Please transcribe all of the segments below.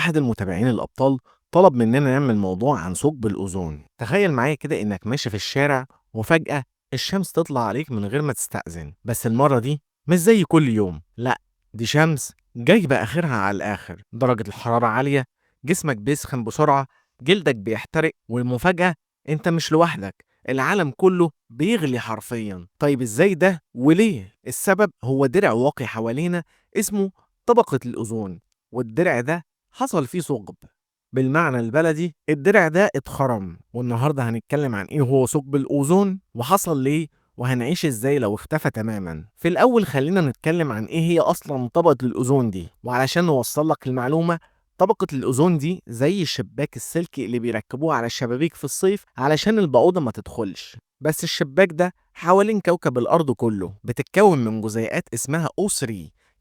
أحد المتابعين الأبطال طلب مننا نعمل موضوع عن ثقب الأوزون. تخيل معايا كده إنك ماشي في الشارع وفجأة الشمس تطلع عليك من غير ما تستأذن، بس المرة دي مش زي كل يوم، لأ، دي شمس جايبة آخرها على الآخر، درجة الحرارة عالية، جسمك بيسخن بسرعة، جلدك بيحترق، والمفاجأة أنت مش لوحدك، العالم كله بيغلي حرفيا. طيب إزاي ده وليه؟ السبب هو درع واقي حوالينا اسمه طبقة الأوزون، والدرع ده حصل فيه ثقب. بالمعنى البلدي الدرع ده اتخرم، والنهارده هنتكلم عن ايه هو ثقب الأوزون وحصل ليه وهنعيش ازاي لو اختفى تماما. في الأول خلينا نتكلم عن ايه هي أصلا طبقة الأوزون دي، وعلشان نوصل لك المعلومة، طبقة الأوزون دي زي الشباك السلكي اللي بيركبوه على الشبابيك في الصيف علشان البعوضة ما تدخلش. بس الشباك ده حوالين كوكب الأرض كله، بتتكون من جزيئات اسمها O3،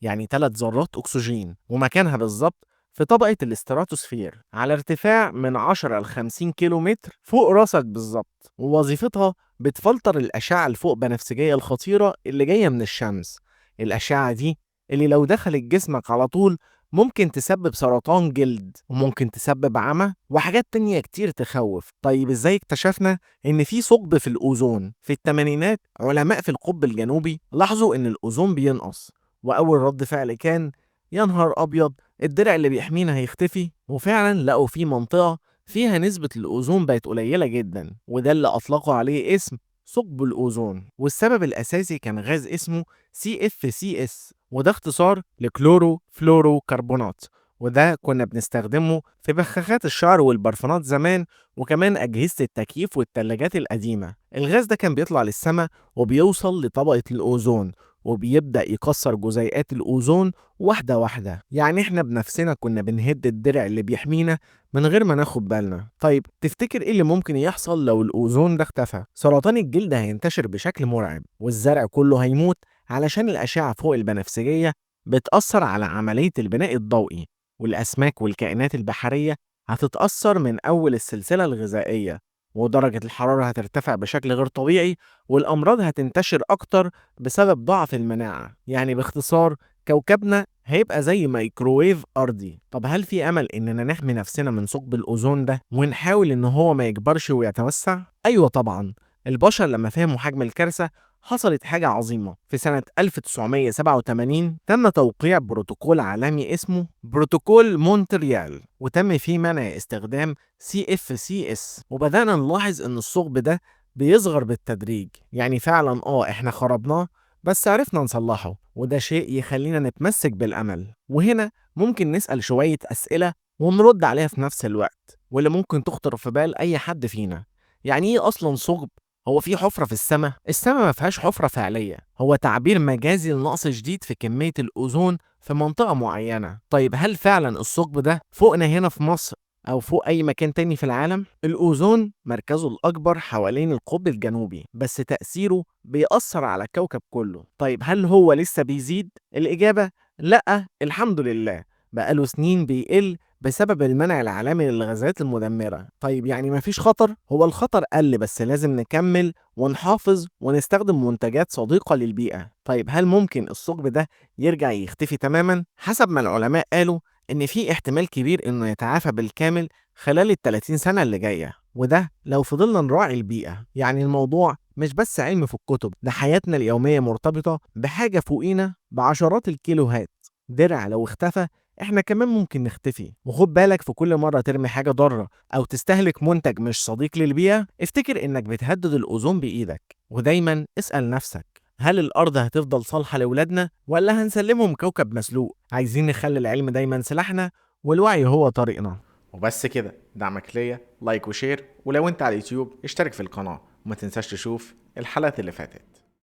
يعني 3 ذرات أكسجين، ومكانها بالظبط في طبقة الاستراتوسفير على ارتفاع من 10 ل 50 كيلو متر فوق راسك بالظبط. ووظيفتها بتفلتر الأشعة الفوق بنفسجية الخطيرة اللي جاية من الشمس. الأشعة دي اللي لو دخلت جسمك على طول ممكن تسبب سرطان جلد، وممكن تسبب عمى وحاجات تانية كتير تخوف. طيب ازاي اكتشفنا ان في ثقب في الأوزون؟ في الثمانينات علماء في القطب الجنوبي لاحظوا ان الأوزون بينقص، وأول رد فعل كان يا نهار أبيض، الدرع اللي بيحمينا هيختفي. وفعلا لقوا في منطقة فيها نسبة الأوزون بقت قليلة جدا، وده اللي أطلقوا عليه اسم ثقب الأوزون. والسبب الأساسي كان غاز اسمه CFCS، وده اختصار لكلورو فلورو كربونات، وده كنا بنستخدمه في بخاخات الشعر والبرفانات زمان، وكمان أجهزة التكييف والتلاجات القديمة. الغاز ده كان بيطلع للسماء وبيوصل لطبقة الأوزون، وبيبدأ يكسر جزيئات الأوزون واحدة واحدة. يعني احنا بنفسنا كنا بنهد الدرع اللي بيحمينا من غير ما ناخد بالنا. طيب تفتكر ايه اللي ممكن يحصل لو الأوزون ده اختفى؟ سرطان الجلد هينتشر بشكل مرعب، والزرع كله هيموت علشان الأشعة فوق البنفسجية بتأثر على عملية البناء الضوئي، والأسماك والكائنات البحرية هتتأثر من أول السلسلة الغذائية، ودرجة الحرارة هترتفع بشكل غير طبيعي، والأمراض هتنتشر أكتر بسبب ضعف المناعة. يعني باختصار كوكبنا هيبقى زي مايكروويف أرضي. طب هل في أمل إننا نحمي نفسنا من ثقب الأوزون ده ونحاول إن هو ما يكبرش ويتوسع؟ أيوة طبعا. البشر لما فهموا حجم الكارثة حصلت حاجة عظيمة. في سنة 1987 تم توقيع بروتوكول عالمي اسمه بروتوكول مونتريال، وتم فيه منع استخدام CFCS، وبدأنا نلاحظ إن الثقب ده بيصغر بالتدريج. يعني فعلا احنا خربناه بس عرفنا نصلحه، وده شيء يخلينا نتمسك بالأمل. وهنا ممكن نسأل شوية أسئلة ونرد عليها في نفس الوقت، واللي ممكن تخطر في بال أي حد فينا. يعني إيه أصلا ثقب؟ هو في حفرة في السماء؟ السماء ما فيهاش حفرة فعلية، هو تعبير مجازي لنقص شديد في كمية الأوزون في منطقة معينة. طيب هل فعلا الثقب ده فوقنا هنا في مصر أو فوق أي مكان تاني في العالم؟ الأوزون مركزه الأكبر حوالين القطب الجنوبي، بس تأثيره بيأثر على الكوكب كله. طيب هل هو لسه بيزيد؟ الإجابة لأ، الحمد لله، بقاله سنين بيقل بسبب المنع العالمي للغازات المدمرة. طيب يعني مفيش خطر؟ هو الخطر قل، بس لازم نكمل ونحافظ ونستخدم منتجات صديقة للبيئة. طيب هل ممكن الثقب ده يرجع يختفي تماما؟ حسب ما العلماء قالوا إن في احتمال كبير إنه يتعافى بالكامل خلال ال30 سنة اللي جاية، وده لو فضلنا نراعي البيئة. يعني الموضوع مش بس علم في الكتب، ده حياتنا اليومية مرتبطة بحاجة فوقينا بعشرات الكيلوهات. درع لو اختفى احنا كمان ممكن نختفي. وخد بالك، في كل مرة ترمي حاجة ضارة أو تستهلك منتج مش صديق للبيئة افتكر إنك بتهدد الأوزون بإيدك. ودايما اسأل نفسك، هل الأرض هتفضل صالحة لأولادنا ولا هنسلمهم كوكب مسلوق؟ عايزين نخلي العلم دايما سلاحنا والوعي هو طريقنا. وبس كده، دعمك ليا لايك وشير، ولو انت على اليوتيوب اشترك في القناة، وما تنساش تشوف الحلقات اللي فاتت.